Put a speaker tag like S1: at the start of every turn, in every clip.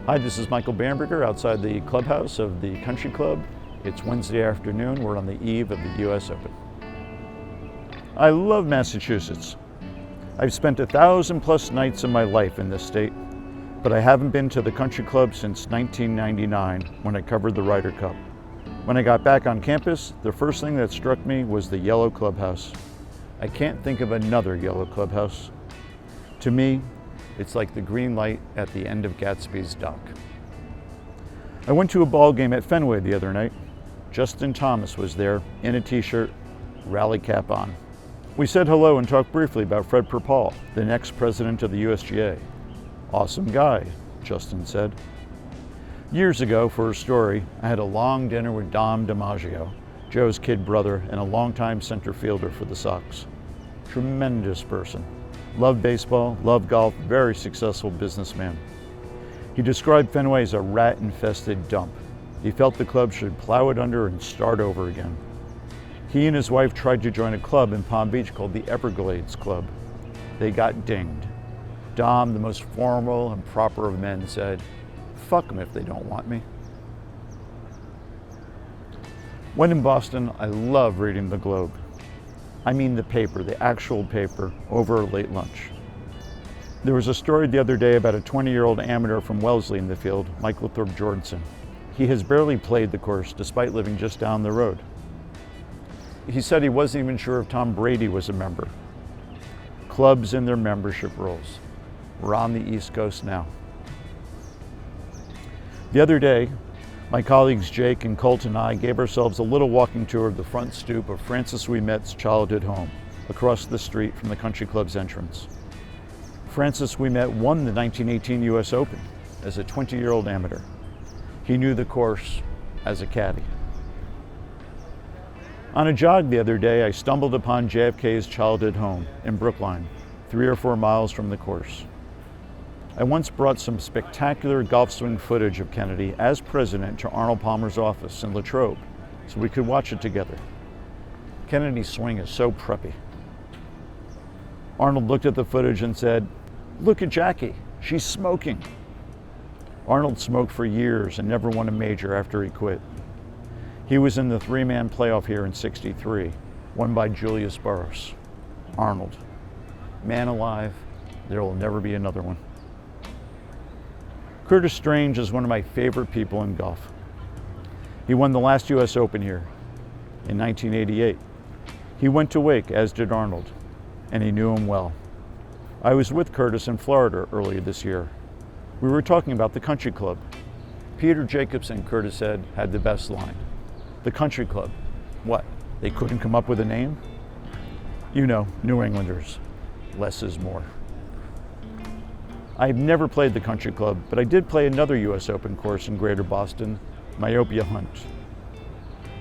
S1: Hi, this is Michael Bamberger outside the clubhouse of the Country Club. It's Wednesday afternoon. We're on the eve of the US Open. I love Massachusetts. I've spent 1,000+ nights of my life in this state, but I haven't been to the Country Club since 1999 when I covered the Ryder Cup. When I got back on campus, the first thing that struck me was the yellow clubhouse. I can't think of another yellow clubhouse. To me, it's like the green light at the end of Gatsby's dock. I went to a ball game at Fenway the other night. Justin Thomas was there in a t-shirt, rally cap on. We said hello and talked briefly about Fred Perpall, the next president of the USGA. Awesome guy, Justin said. Years ago, for a story, I had a long dinner with Dom DiMaggio, Joe's kid brother and a longtime center fielder for the Sox. Tremendous person. Loved baseball, loved golf, very successful businessman. He described Fenway as a rat-infested dump. He felt the club should plow it under and start over again. He and his wife tried to join a club in Palm Beach called the Everglades Club. They got dinged. Dom, the most formal and proper of men, said, "Fuck them if they don't want me." When in Boston, I love reading the Globe. I mean the paper, the actual paper, over a late lunch. There was a story the other day about a 20-year-old amateur from Wellesley in the field, Michael Thorpe Jorgensen. He has barely played the course despite living just down the road. He said he wasn't even sure if Tom Brady was a member. Clubs and their membership rolls. We're on the East Coast now. The other day, my colleagues Jake and Colt and I gave ourselves a little walking tour of the front stoop of Francis Ouimet's childhood home, across the street from the Country Club's entrance. Francis Ouimet won the 1918 US Open as a 20-year-old amateur. He knew the course as a caddy. On a jog the other day, I stumbled upon JFK's childhood home in Brookline, 3 or 4 miles from the course. I once brought some spectacular golf swing footage of Kennedy as president to Arnold Palmer's office in Latrobe so we could watch it together. Kennedy's swing is so preppy. Arnold looked at the footage and said, "Look at Jackie, she's smoking." Arnold smoked for years and never won a major after he quit. He was in the 3-man playoff here in '63, won by Julius Burroughs. Arnold, man alive, there will never be another one. Curtis Strange is one of my favorite people in golf. He won the last US Open here in 1988. He went to Wake, as did Arnold, and he knew him well. I was with Curtis in Florida earlier this year. We were talking about the Country Club. Peter Jacobson, Curtis said, had the best line. The Country Club. What, they couldn't come up with a name? You know, New Englanders, less is more. I've never played the Country Club, but I did play another US Open course in Greater Boston, Myopia Hunt.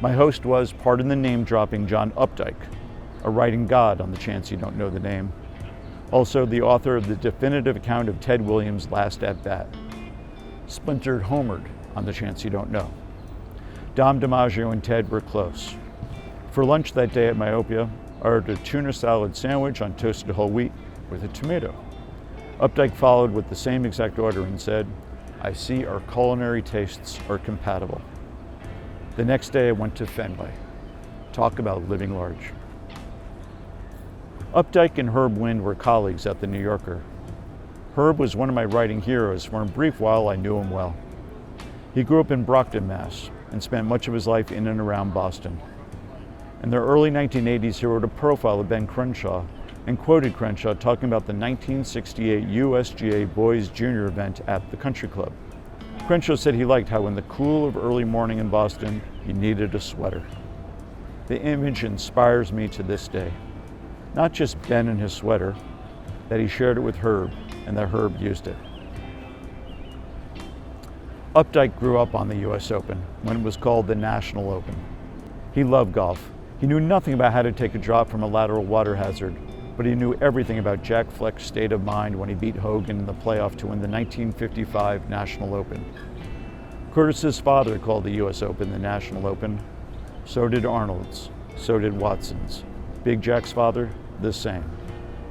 S1: My host was, pardon the name dropping, John Updike, a writing god on the chance you don't know the name. Also the author of the definitive account of Ted Williams' last at-bat. Splintered homered on the chance you don't know. Dom DiMaggio and Ted were close. For lunch that day at Myopia, I ordered a tuna salad sandwich on toasted whole wheat with a tomato. Updike followed with the same exact order and said, "I see our culinary tastes are compatible." The next day I went to Fenway. Talk about living large. Updike and Herb Wind were colleagues at the New Yorker. Herb was one of my writing heroes. For a brief while I knew him well. He grew up in Brockton, Mass, and spent much of his life in and around Boston. In the early 1980s, he wrote a profile of Ben Crenshaw and quoted Crenshaw talking about the 1968 USGA Boys Junior event at the Country Club. Crenshaw said he liked how in the cool of early morning in Boston, you needed a sweater. The image inspires me to this day. Not just Ben and his sweater, that he shared it with Herb and that Herb used it. Updike grew up on the US Open when it was called the National Open. He loved golf. He knew nothing about how to take a drop from a lateral water hazard, but he knew everything about Jack Fleck's state of mind when he beat Hogan in the playoff to win the 1955 National Open. Curtis's father called the US Open the National Open. So did Arnold's. So did Watson's. Big Jack's father, the same.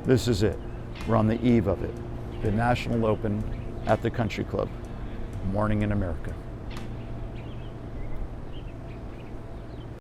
S1: This is it. We're on the eve of it. The National Open at the Country Club. Morning in America.